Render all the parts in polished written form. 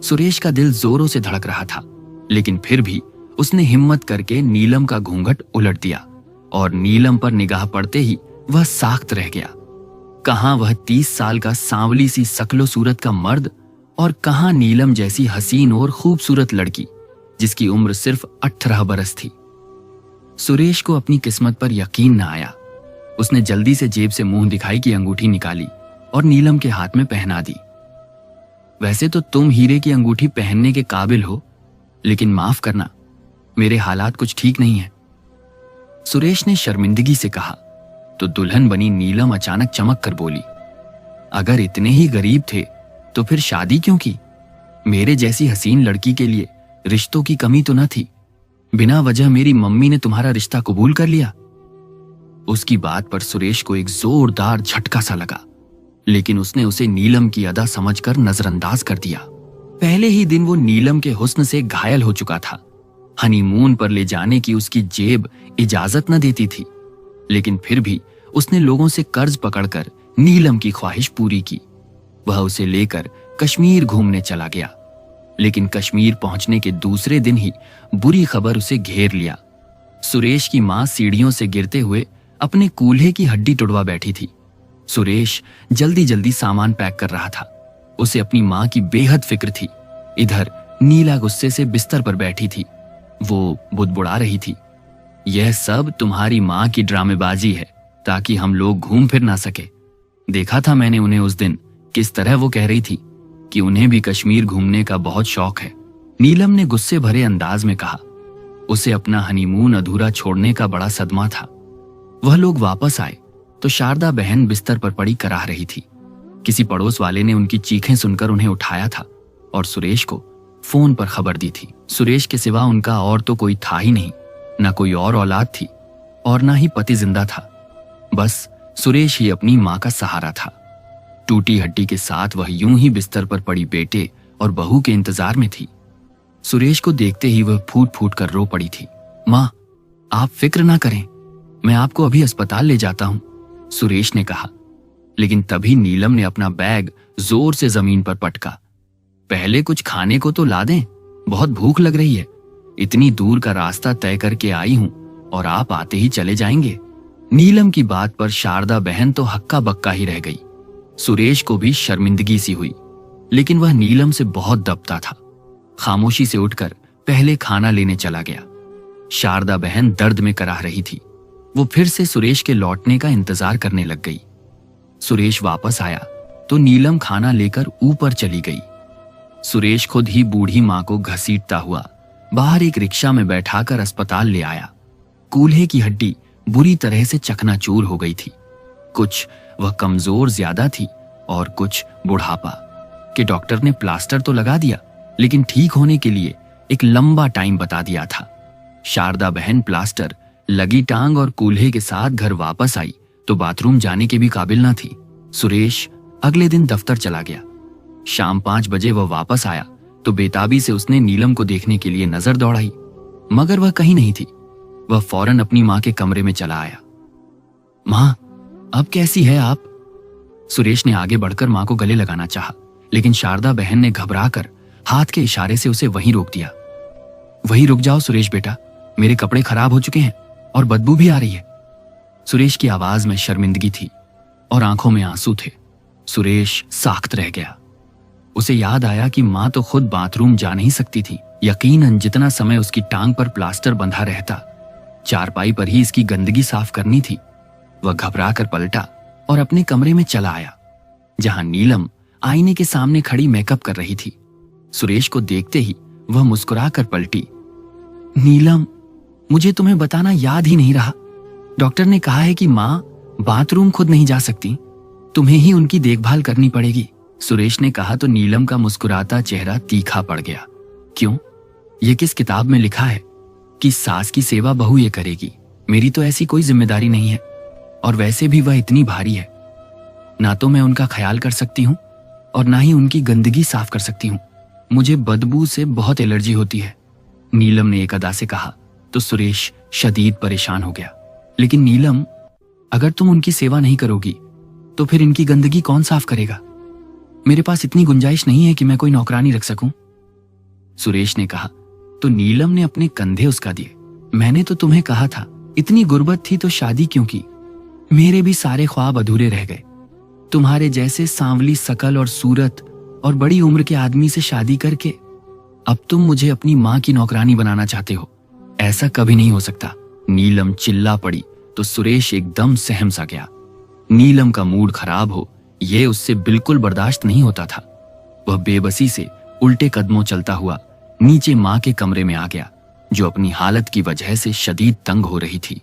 सुरेश का दिल जोरों से धड़क रहा था, लेकिन फिर भी उसने हिम्मत करके नीलम का घूंघट उलट दिया और नीलम पर निगाह पड़ते ही वह साख्त रह गया। कहां वह 30 साल का सांवली सी शकलो सूरत का मर्द और कहां नीलम जैसी हसीन और खूबसूरत लड़की जिसकी उम्र सिर्फ 18 बरस थी। सुरेश को अपनी किस्मत पर यकीन न आया। उसने जल्दी से जेब से मुंह दिखाई की अंगूठी निकाली और नीलम के हाथ में पहना दी। वैसे तो तुम हीरे की अंगूठी पहनने के काबिल हो, लेकिन माफ करना, मेरे हालात कुछ ठीक नहीं है, सुरेश ने शर्मिंदगी से कहा। तो दुल्हन बनी नीलम अचानक चमक कर बोली, अगर इतने ही गरीब थे तो फिर शादी क्यों की? मेरे जैसी हसीन लड़की के लिए रिश्तों की कमी तो न थी। बिना वजह मेरी मम्मी ने तुम्हारा रिश्ता कबूल कर लिया। उसकी बात पर सुरेश को एक जोरदार झटका सा लगा, लेकिन उसने उसे नीलम की अदा समझकर नजरअंदाज कर दिया। पहले ही दिन वो नीलम के हुस्न से घायल हो चुका था। हनीमून पर ले जाने की उसकी जेब इजाजत न देती थी, लेकिन फिर भी उसने लोगों से कर्ज पकड़कर नीलम की ख्वाहिश पूरी की। वह उसे लेकर कश्मीर घूमने चला गया, लेकिन कश्मीर पहुंचने के दूसरे दिन ही बुरी खबर उसे घेर लिया। सुरेश की मां सीढ़ियों से गिरते हुए अपने कूल्हे की हड्डी तुड़वा बैठी थी। सुरेश जल्दी जल्दी सामान पैक कर रहा था। उसे अपनी मां की बेहद फिक्र थी। इधर नीला गुस्से से बिस्तर पर बैठी थी। वो बुदबुड़ा रही थी, यह सब तुम्हारी मां की ड्रामेबाजी है ताकि हम लोग घूम फिर ना सके। देखा था मैंने उन्हें उस दिन, किस तरह वो कह रही थी कि उन्हें भी कश्मीर घूमने का बहुत शौक है। नीलम ने गुस्से भरे अंदाज में कहा। उसे अपना हनीमून अधूरा छोड़ने का बड़ा सदमा था। वह लोग वापस आए तो शारदा बहन बिस्तर पर पड़ी कराह रही थी। किसी पड़ोस वाले ने उनकी चीखें सुनकर उन्हें उठाया था और सुरेश को फोन पर खबर दी थी। सुरेश के सिवा उनका और तो कोई था ही नहीं, न कोई और औलाद थी और न ही पति जिंदा था। बस सुरेश ही अपनी मां का सहारा था। टूटी हड्डी के साथ वह यूं ही बिस्तर पर पड़ी बेटे और बहू के इंतजार में थी। सुरेश को देखते ही वह फूट फूट कर रो पड़ी थी। मां, आप फिक्र ना करें, मैं आपको अभी अस्पताल ले जाता हूं, सुरेश ने कहा। लेकिन तभी नीलम ने अपना बैग जोर से जमीन पर पटका। पहले कुछ खाने को तो ला दें, बहुत भूख लग रही है। इतनी दूर का रास्ता तय करके आई हूं और आप आते ही चले जाएंगे। नीलम की बात पर शारदा बहन तो हक्का बक्का ही रह गई। सुरेश को भी शर्मिंदगी सी हुई, लेकिन वह नीलम से बहुत दबता था। खामोशी से उठकर पहले खाना लेने चला गया। शारदा बहन दर्द में कराह रही थी। वो फिर से सुरेश के लौटने का इंतजार करने लग गई। सुरेश वापस आया तो नीलम खाना लेकर ऊपर चली गई। सुरेश खुद ही बूढ़ी मां को घसीटता हुआ बाहर एक रिक्शा में बैठाकर अस्पताल ले आया। कूल्हे की हड्डी बुरी तरह से चकनाचूर हो गई थी। कुछ वह कमजोर ज्यादा थी और कुछ बुढ़ापा कि डॉक्टर ने प्लास्टर तो लगा दिया, लेकिन ठीक होने के लिए एक लंबा टाइम बता दिया था। शारदा बहन प्लास्टर, लगी टांग और कूल्हे के साथ घर वापस आई तो बाथरूम जाने के भी काबिल ना थी। सुरेश अगले दिन दफ्तर चला गया। शाम 5 बजे वह वापस आया तो बेताबी से उसने नीलम को देखने के लिए नजर दौड़ाई, मगर वह कहीं नहीं थी। वह फौरन अपनी मां के कमरे में चला आया। मां, अब कैसी है आप? सुरेश ने आगे बढ़कर मां को गले लगाना चाहा, लेकिन शारदा बहन ने घबराकर हाथ के इशारे से उसे वहीं रोक दिया। वहीं रुक जाओ सुरेश बेटा, मेरे कपड़े खराब हो चुके हैं और बदबू भी आ रही है। सुरेश की आवाज में शर्मिंदगी थी और आंखों में आंसू थे। सुरेश साख्त रह गया। उसे याद आया कि मां तो खुद बाथरूम जा नहीं सकती थी। यकीनन जितना समय उसकी टांग पर प्लास्टर बंधा रहता, चारपाई पर ही इसकी गंदगी साफ करनी थी। वह घबरा कर पलटा और अपने कमरे में चला आया, जहां नीलम आईने के सामने खड़ी मेकअप कर रही थी। सुरेश को देखते ही वह मुस्कुरा कर पलटी। नीलम, मुझे तुम्हें बताना याद ही नहीं रहा। डॉक्टर ने कहा है कि मां बाथरूम खुद नहीं जा सकती, तुम्हें ही उनकी देखभाल करनी पड़ेगी। सुरेश ने कहा तो नीलम का मुस्कुराता चेहरा तीखा पड़ गया। क्यों? यह किस किताब में लिखा है कि सास की सेवा बहू ये करेगी? मेरी तो ऐसी कोई जिम्मेदारी नहीं है, और वैसे भी वह इतनी भारी है। ना तो मैं उनका ख्याल कर सकती हूँ और ना ही उनकी गंदगी साफ कर सकती हूँ। मुझे बदबू से बहुत एलर्जी होती है, नीलम ने एक अदा से कहा तो सुरेश शदीद परेशान हो गया। लेकिन नीलम, अगर तुम उनकी सेवा नहीं करोगी तो फिर इनकी गंदगी कौन साफ करेगा? मेरे पास इतनी गुंजाइश नहीं है कि मैं कोई नौकरानी रख सकूं। सुरेश ने कहा। तो नीलम ने अपने कंधे उसका दिए। मैंने तो तुम्हें कहा था, इतनी गुर्बत थी तो शादी क्यों की? मेरे भी सारे ख्वाब अधूरे रह गए। तुम्हारे जैसे सांवली शकल और सूरत और बड़ी उम्र के आदमी से शादी करके अब तुम मुझे अपनी मां की नौकरानी बनाना चाहते हो। ऐसा कभी नहीं हो सकता। नीलम चिल्ला पड़ी तो सुरेश एकदम सहम सा गया। नीलम का मूड खराब हो यह उससे बिल्कुल बर्दाश्त नहीं होता था। वह बेबसी से उल्टे कदमों चलता हुआ नीचे मां के कमरे में आ गया, जो अपनी हालत की वजह से शदीद तंग हो रही थी।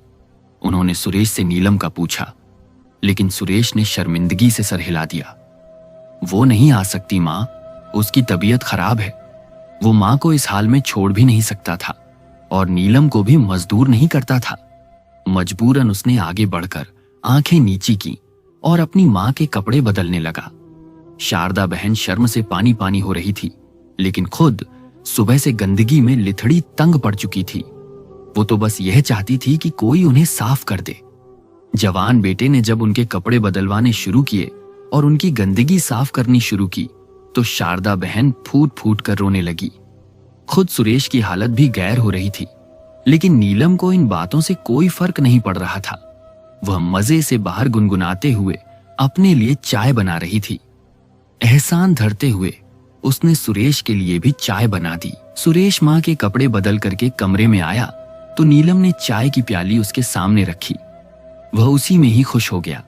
उन्होंने सुरेश से नीलम का पूछा, लेकिन सुरेश ने शर्मिंदगी से सर हिला दिया। वो नहीं आ सकती मां, उसकी तबीयत खराब है। वो मां को इस हाल में छोड़ भी नहीं सकता था और नीलम को भी मजदूर नहीं करता था। मजबूरन उसने आगे बढ़कर आंखें नीची की और अपनी मां के कपड़े बदलने लगा। शारदा बहन शर्म से पानी पानी हो रही थी, लेकिन खुद सुबह से गंदगी में लिथड़ी तंग पड़ चुकी थी। वो तो बस यह चाहती थी कि कोई उन्हें साफ कर दे। जवान बेटे ने जब उनके कपड़े बदलवाने शुरू किए और उनकी गंदगी साफ करनी शुरू की तो शारदा बहन फूट फूट कर रोने लगी। खुद सुरेश की हालत भी गैर हो रही थी, लेकिन नीलम को इन बातों से कोई फर्क नहीं पड़ रहा था। वह मजे से बाहर गुनगुनाते हुए अपने लिए चाय बना रही थी। एहसान धरते हुए उसने सुरेश के लिए भी चाय बना दी। सुरेश मां के कपड़े बदल करके कमरे में आया तो नीलम ने चाय की प्याली उसके सामने रखी। वह उसी में ही खुश हो गया।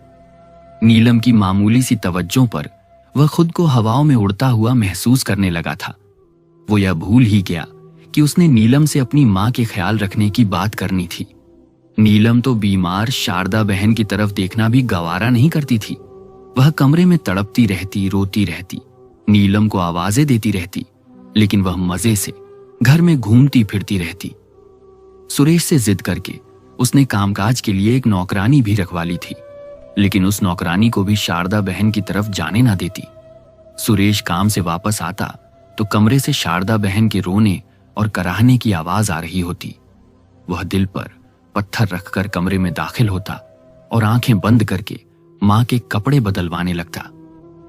नीलम की मामूली सी तवज्जो पर वह खुद को हवाओं में उड़ता हुआ महसूस करने लगा था। वो यह भूल ही गया कि उसने नीलम से अपनी मां के ख्याल रखने की बात करनी थी। नीलम तो बीमार शारदा बहन की तरफ देखना भी गवारा नहीं करती थी। वह कमरे में तड़पती रहती, रोती रहती, नीलम को आवाजें देती रहती, लेकिन वह मजे से घर में घूमती फिरती रहती। सुरेश से जिद करके उसने कामकाज के लिए एक नौकरानी भी रखवा ली थी, लेकिन उस नौकरानी को भी शारदा बहन की तरफ जाने ना देती। सुरेश काम से वापस आता तो कमरे से शारदा बहन के रोने और कराहने की आवाज आ रही होती। वह दिल पर पत्थर रखकर कमरे में दाखिल होता और आंखें बंद करके मां के कपड़े बदलवाने लगता,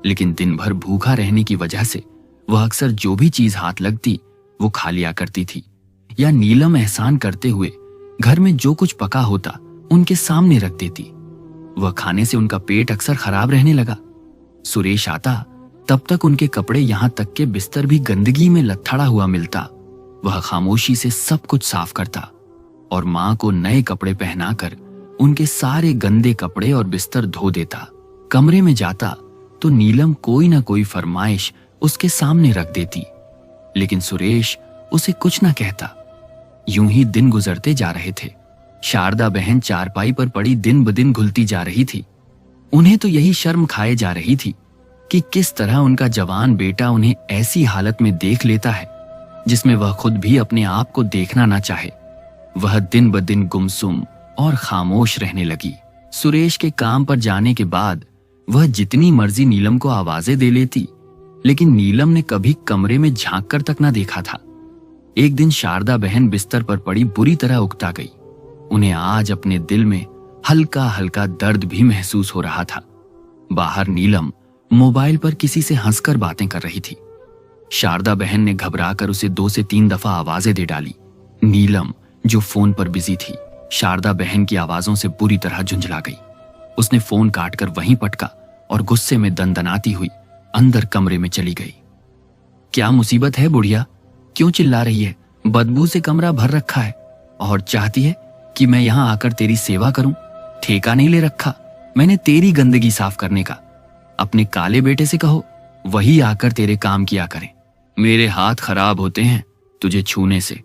लेकिन दिन भर भूखा रहने की वजह से वह अक्सर जो भी चीज हाथ लगती वो खा लिया करती थी, या नीलम एहसान करते हुए घर में जो कुछ पका होता उनके सामने रख देती। वह खाने से उनका पेट अक्सर खराब रहने लगा। सुरेश आता तब तक उनके कपड़े यहां तक के बिस्तर भी गंदगी में लथड़ा हुआ मिलता। वह खामोशी से सब कुछ साफ करता और मां को नए कपड़े पहनाकर उनके सारे गंदे कपड़े और बिस्तर धो देता। कमरे में जाता तो नीलम कोई ना कोई फरमाइश उसके सामने रख देती, लेकिन सुरेश उसे कुछ ना कहता। यूं ही दिन गुजरते जा रहे थे। शारदा बहन चारपाई पर पड़ी दिन ब दिन घुलती जा रही थी। उन्हें तो यही शर्म खाए जा रही थी कि किस तरह उनका जवान बेटा उन्हें ऐसी हालत में देख लेता है जिसमें वह खुद भी अपने आप को देखना ना चाहे। वह दिन ब दिन गुमसुम और खामोश रहने लगी। सुरेश के काम पर जाने के बाद वह जितनी मर्जी नीलम को आवाजें दे लेती, लेकिन नीलम ने कभी कमरे में झांक कर तक ना देखा था। एक दिन शारदा बहन बिस्तर पर पड़ी बुरी तरह उकता गई। उन्हें आज अपने दिल में हल्का हल्का दर्द भी महसूस हो रहा था। बाहर नीलम मोबाइल पर किसी से हंसकर बातें कर रही थी। शारदा बहन ने घबराकर उसे 2 से 3 दफा आवाजें दे डाली। नीलम जो फोन पर बिजी थी, शारदा बहन की आवाजों से बुरी तरह झुंझला गई। उसने फोन काटकर वहीं पटका और गुस्से में दनदनाती हुई अंदर कमरे में चली गई। क्या मुसीबत है बुढ़िया, क्यों चिल्ला रही है? बदबू से कमरा भर रखा है और चाहती है कि मैं यहां आकर तेरी सेवा करूं? ठेका नहीं ले रखा मैंने तेरी गंदगी साफ करने का। अपने काले बेटे से कहो वही आकर तेरे काम किया करें। मेरे हाथ खराब होते हैं तुझे छूने से।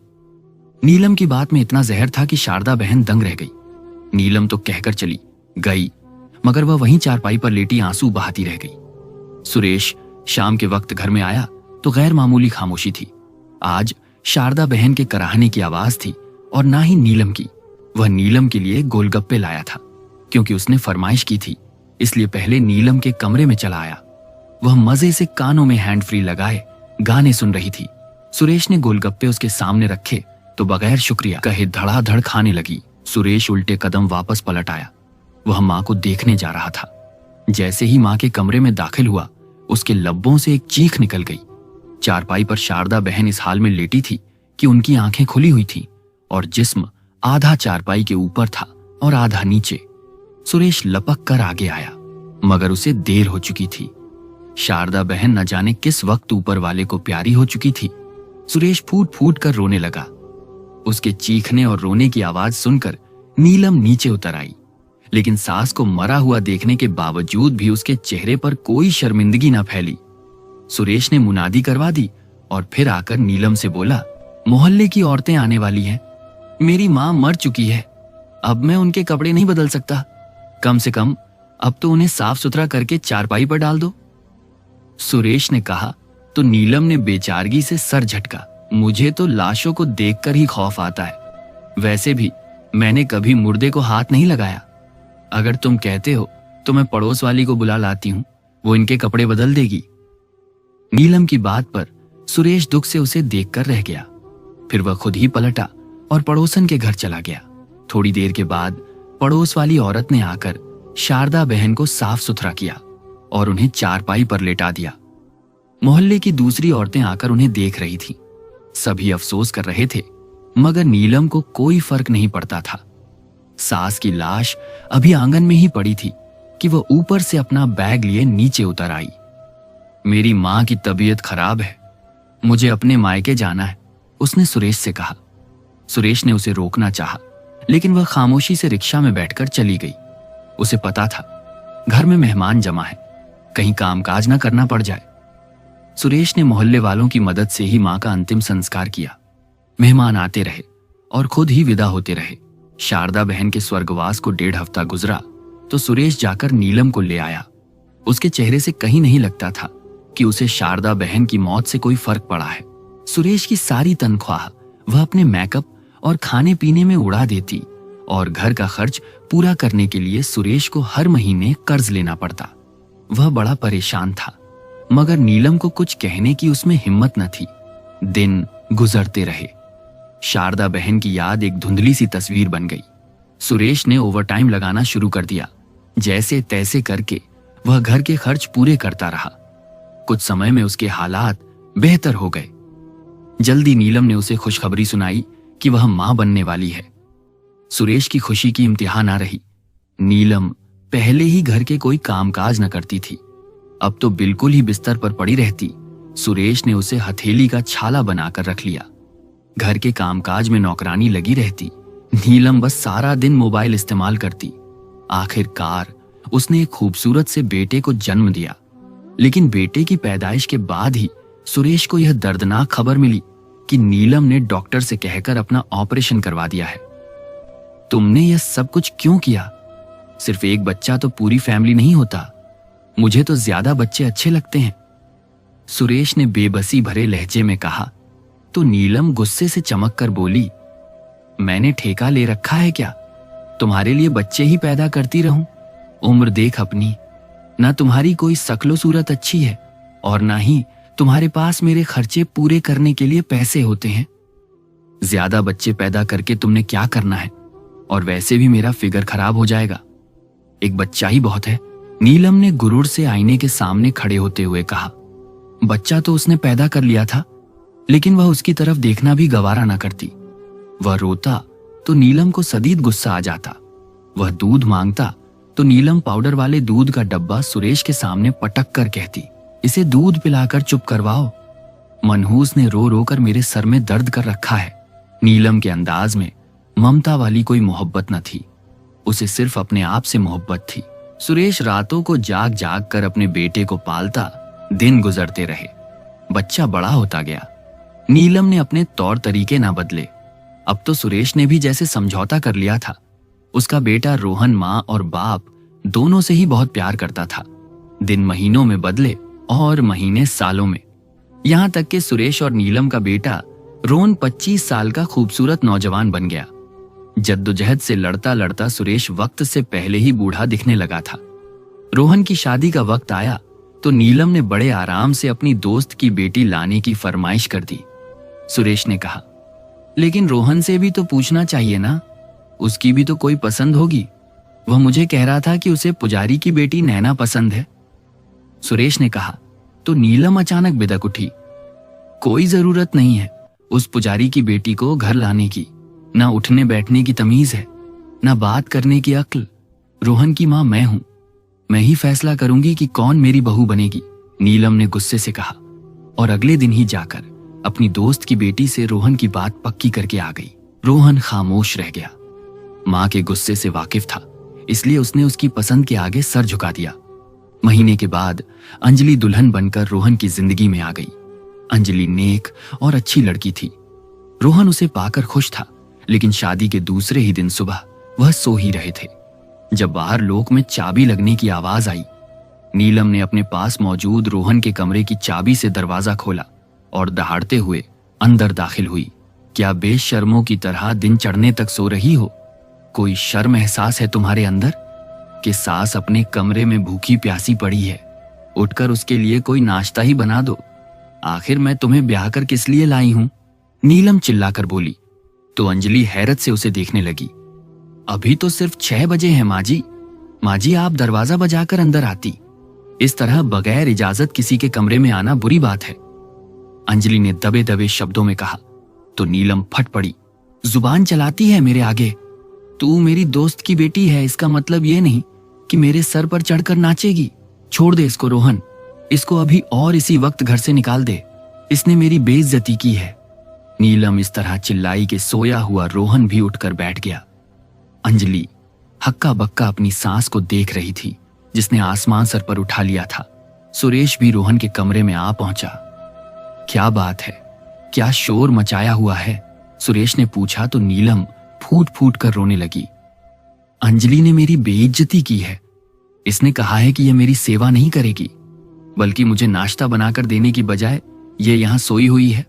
नीलम की बात में इतना जहर था कि शारदा बहन दंग रह गई। नीलम तो कहकर चली गई, मगर वह वहीं चारपाई पर लेटी आंसू बहाती रह गई। सुरेश शाम के वक्त घर में आया तो गैर मामूली खामोशी थी। आज शारदा बहन के कराहने की आवाज थी और ना ही नीलम की। वह नीलम के लिए गोलगप्पे लाया था, क्योंकि उसने फरमाइश की थी, इसलिए पहले नीलम के कमरे में चला आया। वह मजे से कानों में हैंड फ्री लगाए गाने सुन रही थी। सुरेश ने गोलगप्पे उसके सामने रखे तो बगैर शुक्रिया कहे धड़ाधड़ खाने लगी। सुरेश उल्टे कदम वापस पलट आया। वह मां को देखने जा रहा था। जैसे ही मां के कमरे में दाखिल हुआ, उसके लब्बों से एक चीख निकल गई। चारपाई पर शारदा बहन इस हाल में लेटी थी कि उनकी आंखें खुली हुई थीं और जिस्म आधा चारपाई के ऊपर था और आधा नीचे। सुरेश लपक कर आगे आया, मगर उसे देर हो चुकी थी। शारदा बहन न जाने किस वक्त ऊपर वाले को प्यारी हो चुकी थी। सुरेश फूट फूट कर रोने लगा। उसके चीखने और रोने की आवाज सुनकर नीलम नीचे उतर आई, लेकिन सास को मरा हुआ देखने के बावजूद भी उसके चेहरे पर कोई शर्मिंदगी न फैली। सुरेश ने मुनादी करवा दी और फिर आकर नीलम से बोला, मोहल्ले की औरतें आने वाली हैं। मेरी मां मर चुकी है, अब मैं उनके कपड़े नहीं बदल सकता। कम से कम अब तो उन्हें साफ सुथरा करके चारपाई पर डाल दो। सुरेश ने कहा तो नीलम ने बेचारगी से सर झटका। मुझे तो लाशों को देखकर ही खौफ आता है। वैसे भी मैंने कभी मुर्दे को हाथ नहीं लगाया। अगर तुम कहते हो तो मैं पड़ोस वाली को बुला लाती हूं, वो इनके कपड़े बदल देगी। नीलम की बात पर सुरेश दुख से उसे देखकर रह गया। फिर वह खुद ही पलटा और पड़ोसन के घर चला गया। थोड़ी देर के बाद पड़ोस वाली औरत ने आकर शारदा बहन को साफ सुथरा किया और उन्हें चारपाई पर लेटा दिया। मोहल्ले की दूसरी औरतें आकर उन्हें देख रही थीं। सभी अफसोस कर रहे थे, मगर नीलम को कोई फर्क नहीं पड़ता था। सास की लाश अभी आंगन में ही पड़ी थी कि वह ऊपर से अपना बैग लिए नीचे उतर आई। मेरी मां की तबीयत खराब है, मुझे अपने मायके जाना है, उसने सुरेश से कहा। सुरेश ने उसे रोकना चाहा, लेकिन वह खामोशी से रिक्शा में बैठकर चली गई। उसे पता था घर में मेहमान जमा है, कहीं कामकाज न करना पड़ जाए। सुरेश ने मोहल्ले वालों की मदद से ही मां का अंतिम संस्कार किया। मेहमान आते रहे और खुद ही विदा होते रहे। शारदा बहन के स्वर्गवास को 1.5 हफ्ता गुजरा तो सुरेश जाकर नीलम को ले आया। उसके चेहरे से कहीं नहीं लगता था कि उसे शारदा बहन की मौत से कोई फर्क पड़ा है। सुरेश की सारी तनख्वाह वह अपने मेकअप और खाने पीने में उड़ा देती और घर का खर्च पूरा करने के लिए सुरेश को हर महीने कर्ज लेना पड़ता। वह बड़ा परेशान था, मगर नीलम को कुछ कहने की उसमें हिम्मत न थी। दिन गुजरते रहे। शारदा बहन की याद एक धुंधली सी तस्वीर बन गई। सुरेश ने ओवरटाइम लगाना शुरू कर दिया। जैसे तैसे करके वह घर के खर्च पूरे करता रहा। कुछ समय में उसके हालात बेहतर हो गए। जल्दी नीलम ने उसे खुशखबरी सुनाई कि वह मां बनने वाली है। सुरेश की खुशी की इंतहा ना रही। नीलम पहले ही घर के कोई कामकाज न करती थी, अब तो बिल्कुल ही बिस्तर पर पड़ी रहती। सुरेश ने उसे हथेली का छाला बनाकर रख लिया। घर के कामकाज में नौकरानी लगी रहती। नीलम बस सारा दिन मोबाइल इस्तेमाल करती। आखिरकार उसने एक खूबसूरत से बेटे को जन्म दिया। लेकिन बेटे की पैदाइश के बाद ही सुरेश को यह दर्दनाक खबर मिली कि नीलम ने डॉक्टर से कहकर अपना ऑपरेशन करवा दिया है। तुमने यह सब कुछ क्यों किया? सिर्फ एक बच्चा तो पूरी फैमिली नहीं होता। मुझे तो ज्यादा बच्चे अच्छे लगते हैं, सुरेश ने बेबसी भरे लहजे में कहा। तो नीलम गुस्से से चमक कर बोली, मैंने ठेका ले रखा है क्या? तुम्हारे लिए बच्चे ही पैदा करती रहूं? उम्र देख अपनी, ना तुम्हारी कोई शक्लो सूरत अच्छी है और ना ही तुम्हारे पास मेरे खर्चे पूरे करने के लिए पैसे होते हैं। ज्यादा बच्चे पैदा करके तुमने क्या करना है? और वैसे भी मेरा फिगर खराब हो जाएगा। एक बच्चा ही बहुत है, नीलम ने गुरूर से आईने के सामने खड़े होते हुए कहा। बच्चा तो उसने पैदा कर लिया था, लेकिन वह उसकी तरफ देखना भी गवारा न करती। वह रोता तो नीलम को सदीद गुस्सा आ जाता। वह दूध मांगता तो नीलम पाउडर वाले दूध का डब्बा सुरेश के सामने पटक कर कहती, इसे दूध पिलाकर चुप करवाओ। मनहूस ने रो रो कर मेरे सर में दर्द कर रखा है। नीलम के अंदाज में ममता वाली कोई मोहब्बत न थी, उसे सिर्फ अपने आप से मोहब्बत थी। सुरेश रातों को जाग जाग कर अपने बेटे को पालता। दिन गुजरते रहे, बच्चा बड़ा होता गया। नीलम ने अपने तौर तरीके ना बदले। अब तो सुरेश ने भी जैसे समझौता कर लिया था। उसका बेटा रोहन माँ और बाप दोनों से ही बहुत प्यार करता था। दिन महीनों में बदले और महीने सालों में, यहां तक कि सुरेश और नीलम का बेटा रोहन 25 साल का खूबसूरत नौजवान बन गया। जद्दोजहद से लड़ता लड़ता सुरेश वक्त से पहले ही बूढ़ा दिखने लगा था। रोहन की शादी का वक्त आया तो नीलम ने बड़े आराम से अपनी दोस्त की बेटी लाने की फरमाइश कर दी। सुरेश ने कहा, लेकिन रोहन से भी तो पूछना चाहिए ना, उसकी भी तो कोई पसंद होगी। वह मुझे कह रहा था कि उसे पुजारी की बेटी नैना पसंद है। सुरेश ने कहा तो नीलम अचानक बिदक उठी। कोई जरूरत नहीं है उस पुजारी की बेटी को घर लाने की। ना उठने बैठने की तमीज है, ना बात करने की अक्ल। रोहन की मां मैं हूं, मैं ही फैसला करूंगी कि कौन मेरी बहू बनेगी, नीलम ने गुस्से से कहा। और अगले दिन ही जाकर अपनी दोस्त की बेटी से रोहन की बात पक्की करके आ गई। रोहन खामोश रह गया। मां के गुस्से से वाकिफ था, इसलिए उसने उसकी पसंद के आगे सर झुका दिया। महीने के बाद अंजलि दुल्हन बनकर रोहन की जिंदगी में आ गई। अंजलि नेक और अच्छी लड़की थी। रोहन उसे पाकर खुश था, लेकिन शादी के दूसरे ही दिन सुबह वह सो ही रहे थे जब बाहर लोक में चाबी लगने की आवाज आई। नीलम ने अपने पास मौजूद रोहन के कमरे की चाबी से दरवाजा खोला और दहाड़ते हुए अंदर दाखिल हुई। क्या बेशर्मों की तरह दिन चढ़ने तक सो रही हो? कोई शर्म एहसास है तुम्हारे अंदर कि सास अपने कमरे में भूखी प्यासी पड़ी है? उठकर उसके लिए कोई नाश्ता ही बना दो। आखिर मैं तुम्हें ब्याह कर किस लिए लाई हूं? नीलम चिल्लाकर बोली तो अंजलि हैरत से उसे देखने लगी। अभी तो सिर्फ 6 बजे हैं माँ जी आप दरवाजा बजाकर अंदर आती। इस तरह बगैर इजाजत किसी के कमरे में आना बुरी बात है, अंजलि ने दबे दबे शब्दों में कहा। तो नीलम फट पड़ी। जुबान चलाती है मेरे आगे? तू मेरी दोस्त की बेटी है, इसका मतलब ये नहीं कि मेरे सर पर चढ़कर नाचेगी। छोड़ दे इसको रोहन, इसको अभी और इसी वक्त घर से निकाल दे, इसने मेरी बेइज्जती की है। नीलम इस तरह चिल्लाई कि सोया हुआ रोहन भी उठकर बैठ गया। अंजलि हक्का बक्का अपनी सांस को देख रही थी जिसने आसमान सर पर उठा लिया था। सुरेश भी रोहन के कमरे में आ पहुंचा। क्या बात है, क्या शोर मचाया हुआ है? सुरेश ने पूछा तो नीलम फूट फूट कर रोने लगी। अंजलि ने मेरी बेइज्जती की है। इसने कहा है कि यह मेरी सेवा नहीं करेगी, बल्कि मुझे नाश्ता बनाकर देने की बजाय ये यहां सोई हुई है।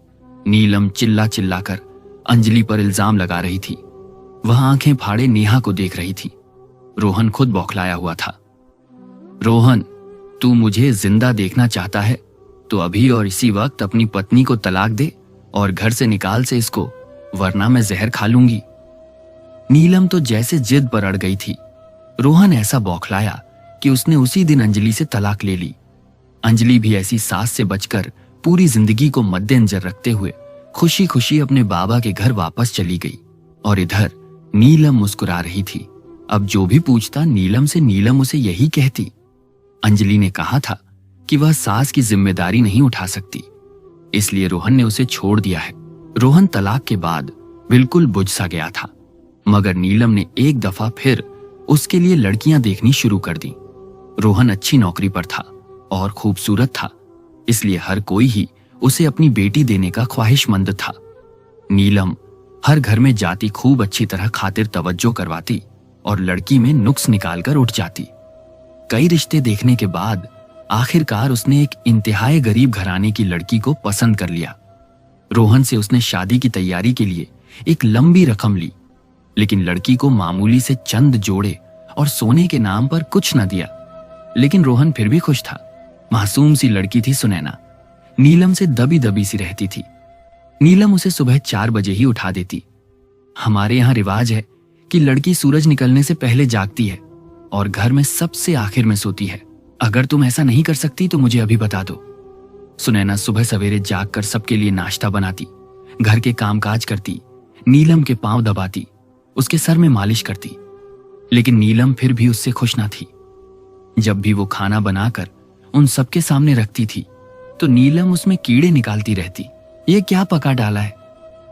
नीलम चिल्ला चिल्ला कर अंजलि पर इल्जाम लगा रही थी। वह आंखें फाड़े नेहा को देख रही थी। रोहन खुद बौखलाया हुआ था। रोहन, तू मुझे जिंदा देखना चाहता है तो अभी और इसी वक्त अपनी पत्नी को तलाक दे और घर से निकाल से इसको, वरना मैं जहर खा लूंगी। नीलम तो जैसे जिद पर अड़ गई थी। रोहन ऐसा बौखलाया कि उसने उसी दिन अंजलि से तलाक ले ली। अंजलि भी ऐसी सास से बचकर पूरी जिंदगी को मद्देनजर रखते हुए खुशी खुशी अपने बाबा के घर वापस चली गई। और इधर नीलम मुस्कुरा रही थी। अब जो भी पूछता नीलम से, नीलम उसे यही कहती। अंजलि ने कहा था कि वह सास की जिम्मेदारी नहीं उठा सकती, इसलिए रोहन ने उसे छोड़ दिया है। रोहन तलाक के बाद बिल्कुल बुझ सा गया था, मगर नीलम ने एक दफा फिर उसके लिए लड़कियां देखनी शुरू कर दी। रोहन अच्छी नौकरी पर था और खूबसूरत था, इसलिए हर कोई ही उसे अपनी बेटी देने का ख्वाहिशमंद था। नीलम हर घर में जाती, खूब अच्छी तरह खातिर तवज्जो करवाती और लड़की में नुक्स निकालकर उठ जाती। कई रिश्ते देखने के बाद आखिरकार उसने एक इंतहाई गरीब घराने की लड़की को पसंद कर लिया। रोहन से उसने शादी की तैयारी के लिए एक लंबी रकम ली, लेकिन लड़की को मामूली से चंद जोड़े और सोने के नाम पर कुछ न दिया। लेकिन रोहन फिर भी खुश था। मासूम सी लड़की थी सुनैना, नीलम से दबी दबी सी रहती थी। नीलम उसे सुबह 4 बजे ही उठा देती। हमारे यहाँ रिवाज है कि लड़की सूरज निकलने से पहले जागती है और घर में सबसे आखिर में सोती है। अगर तुम ऐसा नहीं कर सकती तो मुझे अभी बता दो। सुनैना सुबह सवेरे जागकर सबके लिए नाश्ता बनाती, घर के कामकाज करती, नीलम के पांव दबाती, उसके सर में मालिश करती। लेकिन नीलम फिर भी उससे खुश ना थी। जब भी वो खाना बनाकर उन सबके सामने रखती थी तो नीलम उसमें कीड़े निकालती रहती। ये क्या पका डाला है?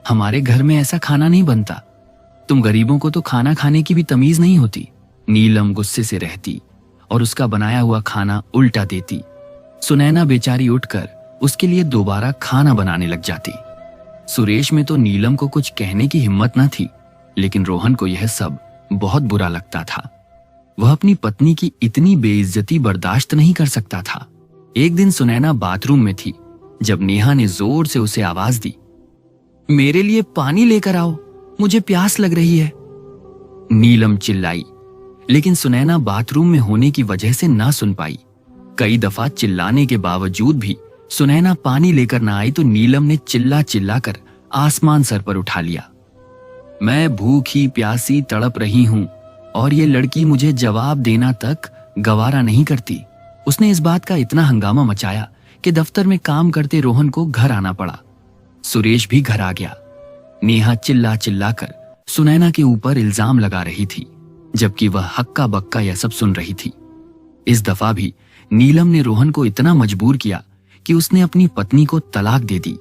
हमारे घर में ऐसा खाना नहीं बनता। तुम गरीबों को तो खाना खाने की भी तमीज नहीं होती। नीलम गुस्से से रहती और उसका बनाया हुआ खाना उल्टा देती। सुनैना बेचारी उठकर उसके लिए दोबारा खाना बनाने लग जाती। सुरेश में तो नीलम को कुछ कहने की हिम्मत न थी, लेकिन रोहन को यह सब बहुत बुरा लगता था। वह अपनी पत्नी की इतनी बेइज्जती बर्दाश्त नहीं कर सकता था। एक दिन सुनैना बाथरूम में थी जब नेहा ने जोर से उसे आवाज दी, मेरे लिए पानी लेकर आओ, मुझे प्यास लग रही है। नीलम चिल्लाई, लेकिन सुनैना बाथरूम में होने की वजह से ना सुन पाई। कई दफा चिल्लाने के बावजूद भी सुनैना पानी लेकर ना आई तो नीलम ने चिल्ला चिल्ला कर आसमान सर पर उठा लिया। मैं भूखी प्यासी तड़प रही हूं और ये लड़की मुझे जवाब देना तक गवारा नहीं करती। उसने इस बात का इतना हंगामा मचाया कि दफ्तर में काम करते रोहन को घर आना पड़ा सुरेश भी घर आ गया। नेहा चिल्ला चिल्ला कर सुनैना के ऊपर इल्जाम लगा रही थी, जबकि वह हक्का बक्का यह सब सुन रही थी। इस दफा भी नीलम ने रोहन को इतना मजबूर किया कि उसने अपनी पत्नी को तलाक दे दी।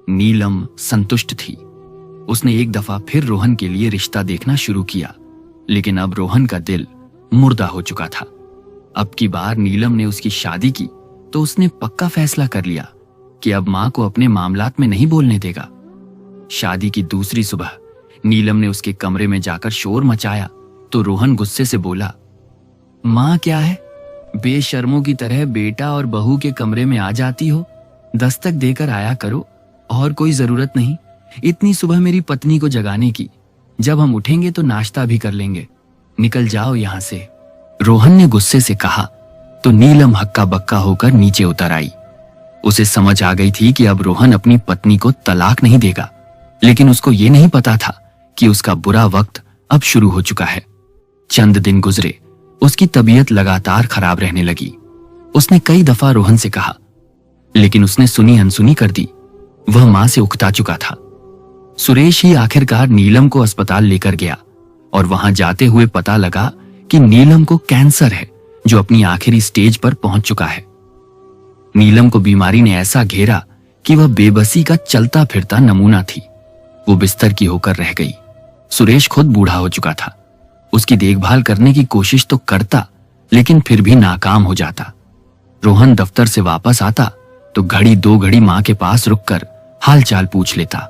नीलम संतुष्ट थी। उसने एक दफा फिर रोहन के लिए रिश्ता देखना शुरू किया, लेकिन अब रोहन का दिल मुर्दा हो चुका था। अब की बार नीलम ने उसकी शादी की तो उसने पक्का फैसला कर लिया कि अब मां को अपने मामलात में नहीं बोलने देगा। शादी की दूसरी सुबह नीलम ने उसके कमरे में जाकर शोर मचाया तो रोहन गुस्से से बोला, मां क्या है, बेशर्मों की तरह बेटा और बहू के कमरे में आ जाती हो। दस्तक देकर आया करो, और कोई जरूरत नहीं इतनी सुबह मेरी पत्नी को जगाने की। जब हम उठेंगे तो नाश्ता भी कर लेंगे, निकल जाओ यहां से। रोहन ने गुस्से से कहा तो नीलम हक्का बक्का होकर नीचे उतर आई। उसे समझ आ गई थी कि अब रोहन अपनी पत्नी को तलाक नहीं देगा, लेकिन उसको ये नहीं पता था कि उसका बुरा वक्त अब शुरू हो चुका है। चंद दिन गुजरे, उसकी तबीयत लगातार खराब रहने लगी। उसने कई दफा रोहन से कहा, लेकिन उसने सुनी अनसुनी कर दी। वह मां से उकता चुका था। सुरेश ही आखिरकार नीलम को अस्पताल लेकर गया और वहां जाते हुए पता लगा कि नीलम को कैंसर है, जो अपनी आखिरी स्टेज पर पहुंच चुका है। नीलम को बीमारी ने ऐसा घेरा कि वह बेबसी का चलता फिरता नमूना थी। वो बिस्तर की होकर रह गई। सुरेश खुद बूढ़ा हो चुका था। उसकी देखभाल करने की कोशिश तो करता, लेकिन फिर भी नाकाम हो जाता। रोहन दफ्तर से वापस आता तो घड़ी दो घड़ी मां के पास रुककर हालचाल पूछ लेता,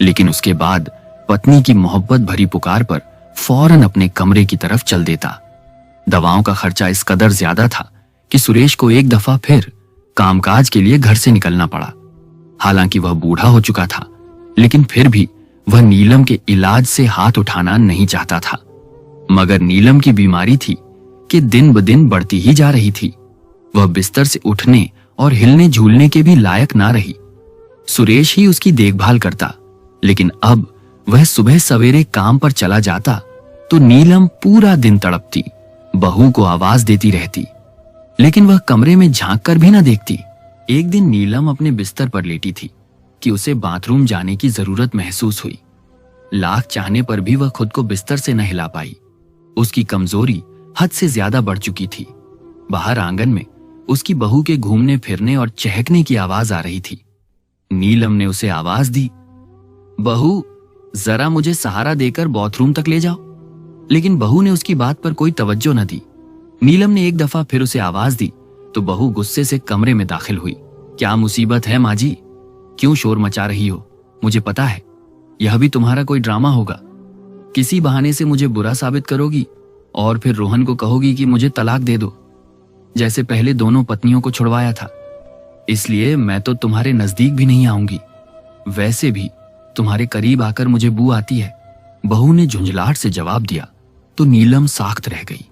लेकिन उसके बाद पत्नी की मोहब्बत भरी पुकार पर फौरन अपने कमरे की तरफ चल देता। दवाओं का खर्चा इस कदर ज्यादा था कि सुरेश को एक दफा फिर कामकाज के लिए घर से निकलना पड़ा। हालांकि वह बूढ़ा हो चुका था, लेकिन फिर भी वह नीलम के इलाज से हाथ उठाना नहीं चाहता था। मगर नीलम की बीमारी थी कि दिन ब दिन बढ़ती ही जा रही थी। वह बिस्तर से उठने और हिलने झूलने के भी लायक ना रही। सुरेश ही उसकी देखभाल करता, लेकिन अब वह सुबह सवेरे काम पर चला जाता तो नीलम पूरा दिन तड़पती, बहू को आवाज देती रहती, लेकिन वह कमरे में झांक कर भी न देखती। एक दिन नीलम अपने बिस्तर पर लेटी थी कि उसे बाथरूम जाने की जरूरत महसूस हुई। लाख चाहने पर भी वह खुद को बिस्तर से न हिला पाई। उसकी कमजोरी हद से ज्यादा बढ़ चुकी थी। बाहर आंगन में उसकी बहू के घूमने फिरने और चहकने की आवाज आ रही थी। नीलम ने उसे आवाज दी, बहू जरा मुझे सहारा देकर बाथरूम तक ले जाओ। लेकिन बहू ने उसकी बात पर कोई तवज्जो न दी। नीलम ने एक दफा फिर उसे आवाज दी तो बहू गुस्से से कमरे में दाखिल हुई। क्या मुसीबत है माँ जी, क्यों शोर मचा रही हो? मुझे पता है यह भी तुम्हारा कोई ड्रामा होगा। किसी बहाने से मुझे बुरा साबित करोगी और फिर रोहन को कहोगी कि मुझे तलाक दे दो, जैसे पहले दोनों पत्नियों को छुड़वाया था। इसलिए मैं तो तुम्हारे नजदीक भी नहीं आऊंगी। वैसे भी तुम्हारे करीब आकर मुझे बू आती है। बहू ने झुंझलाहट से जवाब दिया तो नीलम साख्त रह गई।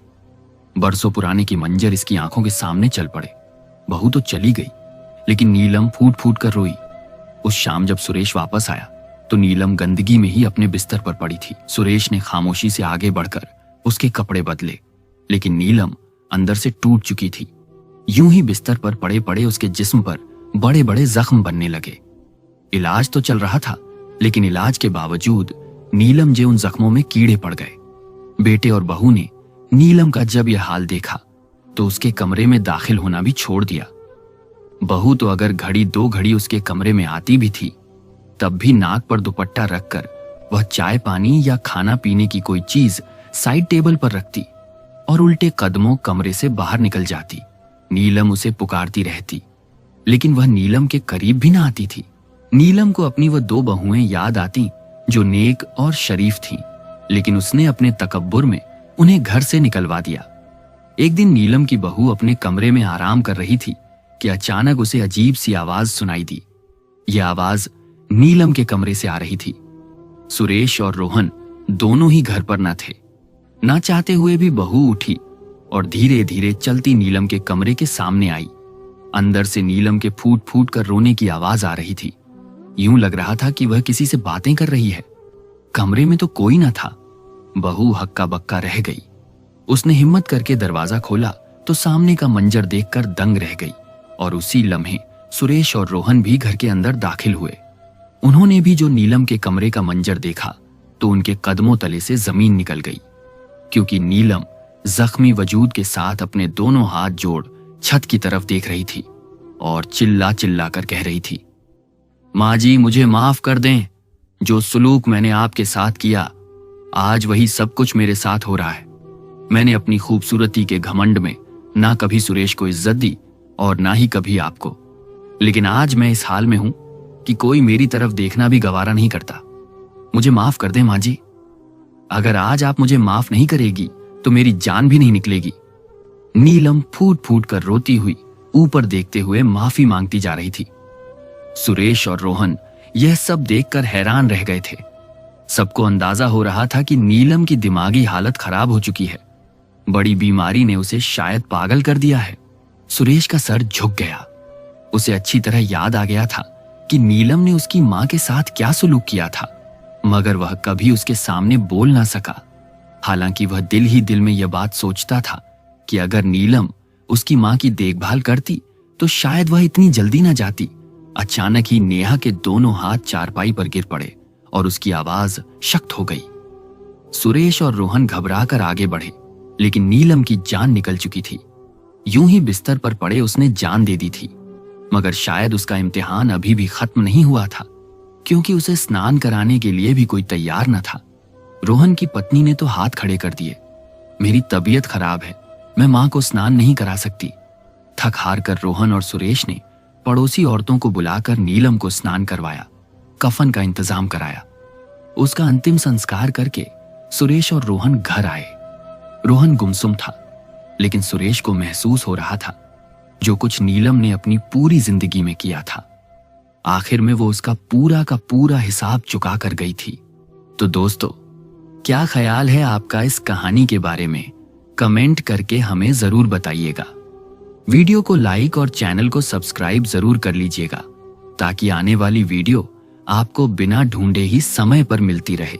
बरसों पुराने की मंजर इसकी आंखों के सामने चल पड़े। बहू तो चली गई, लेकिन नीलम फूट फूट कर रोई। उस शाम जब सुरेश वापस आया तो नीलम गंदगी में ही अपने बिस्तर पर पड़ी थी। सुरेश ने खामोशी से आगे बढ़कर उसके कपड़े बदले, लेकिन नीलम अंदर से टूट चुकी थी। यूं ही बिस्तर पर पड़े पड़े उसके जिस्म पर बड़े बड़े जख्म बनने लगे। इलाज तो चल रहा था, लेकिन इलाज के बावजूद नीलम जे उन जख्मों में कीड़े पड़ गए। बेटे और बहू ने नीलम का जब यह हाल देखा तो उसके कमरे में दाखिल होना भी छोड़ दिया। बहू तो अगर घड़ी दो घड़ी उसके कमरे में आती भी थी, तब भी नाक पर दुपट्टा रखकर वह चाय पानी या खाना पीने की कोई चीज साइड टेबल पर रखती और उल्टे कदमों कमरे से बाहर निकल जाती। नीलम उसे पुकारती रहती, लेकिन वह नीलम के करीब भी ना आती थी। नीलम को अपनी वह दो बहुएं याद आती जो नेक और शरीफ थीं, लेकिन उसने अपने तकब्बुर में उन्हें घर से निकलवा दिया। एक दिन नीलम की बहू अपने कमरे में आराम कर रही थी कि अचानक उसे अजीब सी आवाज सुनाई दी। यह आवाज नीलम के कमरे से आ रही थी। सुरेश और रोहन दोनों ही घर पर न थे। ना चाहते हुए भी बहू उठी और धीरे धीरे चलती नीलम के कमरे के सामने आई। अंदर से नीलम के फूट फूट कर रोने की आवाज आ रही थी। यूं लग रहा था कि वह किसी से बातें कर रही है। कमरे में तो कोई न था। बहू हक्का बक्का रह गई। उसने हिम्मत करके दरवाजा खोला तो सामने का मंजर देखकर दंग रह गई और उसी लम्हे सुरेश और रोहन भी घर के अंदर दाखिल हुए। उन्होंने भी जो नीलम के कमरे का मंजर देखा तो उनके कदमों तले से जमीन निकल गई, क्योंकि नीलम जख्मी वजूद के साथ अपने दोनों हाथ जोड़ छत की तरफ देख रही थी और चिल्ला चिल्ला कर कह रही थी, माँ जी मुझे माफ कर दें, जो सुलूक मैंने आपके साथ किया आज वही सब कुछ मेरे साथ हो रहा है। मैंने अपनी खूबसूरती के घमंड में ना कभी सुरेश को इज्जत दी और ना ही कभी आपको, लेकिन आज मैं इस हाल में हूं कि कोई मेरी तरफ देखना भी गवारा नहीं करता। मुझे माफ कर दें माँ जी, अगर आज आप मुझे माफ नहीं करेगी तो मेरी जान भी नहीं निकलेगी। नीलम फूट फूट कर रोती हुई ऊपर देखते हुए माफी मांगती जा रही थी। सुरेश और रोहन यह सब देखकर हैरान रह गए थे। सबको अंदाजा हो रहा था कि नीलम की दिमागी हालत खराब हो चुकी है, बड़ी बीमारी ने उसे शायद पागल कर दिया है। सुरेश का सर झुक गया। उसे अच्छी तरह याद आ गया था कि नीलम ने उसकी मां के साथ क्या सुलूक किया था, मगर वह कभी उसके सामने बोल ना सका। हालांकि वह दिल ही दिल में यह बात सोचता था कि अगर नीलम उसकी मां की देखभाल करती तो शायद वह इतनी जल्दी ना जाती। अचानक ही नेहा के दोनों हाथ चारपाई पर गिर पड़े और उसकी आवाज शक्त हो गई। सुरेश और रोहन घबराकर आगे बढ़े, लेकिन नीलम की जान निकल चुकी थी। यूं ही बिस्तर पर पड़े उसने जान दे दी थी, मगर शायद उसका इम्तिहान अभी भी खत्म नहीं हुआ था, क्योंकि उसे स्नान कराने के लिए भी कोई तैयार न था। रोहन की पत्नी ने तो हाथ खड़े कर दिए, मेरी तबीयत खराब है, मैं मां को स्नान नहीं करा सकती। थक हार कर रोहन और सुरेश ने पड़ोसी औरतों को बुलाकर नीलम को स्नान करवाया, कफन का इंतजाम कराया। उसका अंतिम संस्कार करके सुरेश और रोहन घर आए। रोहन गुमसुम था, लेकिन सुरेश को महसूस हो रहा था जो कुछ नीलम ने अपनी पूरी जिंदगी में किया था, आखिर में वो उसका पूरा का पूरा हिसाब चुका कर गई थी। तो दोस्तों, क्या ख्याल है आपका इस कहानी के बारे में? कमेंट करके हमें जरूर बताइएगा। वीडियो को लाइक और चैनल को सब्सक्राइब जरूर कर लीजिएगा, ताकि आने वाली वीडियो आपको बिना ढूंढे ही समय पर मिलती रहे।